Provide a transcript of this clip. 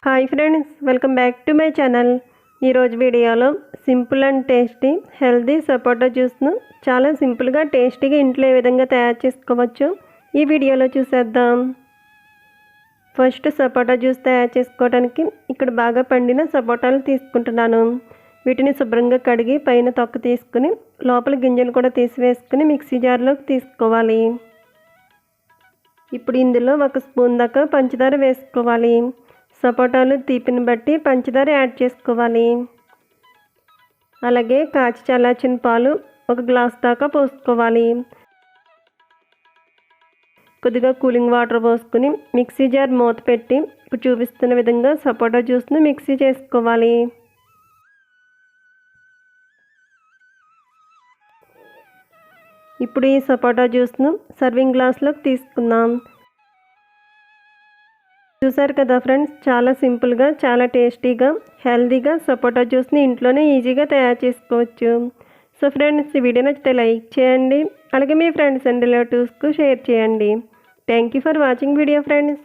Hi friends, welcome back to my channel. ఈరోజు వీడియోలో simple and tasty healthy సపోటా జ్యూస్ను చాలా సింపుల్గా టేస్టీగా ఇంట్లో ఏ విధంగా తయారు చేసుకోవచ్చు ఈ వీడియోలో చూసేద్దాం. ఫస్ట్ సపోటా జ్యూస్ తయారు చేసుకోవడానికి ఇక్కడ బాగా పండిన సపోటాలు తీసుకుంటున్నాను. వీటిని శుభ్రంగా కడిగి పైన తొక్క తీసుకుని లోపల గింజలు కూడా తీసివేసుకుని మిక్సీ జార్లోకి తీసుకోవాలి. ఇప్పుడు ఇందులో 1 స్పూన్ దాకా పంచదార వేసుకోవాలి. సపోటాలు తీపిని బట్టి పంచదార యాడ్ చేసుకోవాలి. అలాగే కాచి చల్లార్చిన పాలు 1 గ్లాస్ దాకా పోసుకోవాలి. కొద్దిగా కూలింగ్ వాటర్ పోసుకుని మిక్సీ జార్ మూత పెట్టి ఇప్పుడు చూపిస్తున్న విధంగా సపోటా జ్యూస్ను మిక్సీ చేసుకోవాలి. ఇప్పుడు ఈ సపోటా జ్యూస్ను సర్వింగ్ గ్లాస్లోకి తీసుకుందాం. చూసారు కదా ఫ్రెండ్స్, చాలా సింపుల్గా చాలా టేస్టీగా హెల్తీగా సపోటా జ్యూస్ని ఇంట్లోనే ఈజీగా తయారు చేసుకోవచ్చు. సో ఫ్రెండ్స్, ఈ వీడియో నచ్చితే లైక్ చేయండి, అలాగే మీ ఫ్రెండ్స్ అండ్ రిలేటివ్స్కు షేర్ చేయండి. Thank you for watching video friends.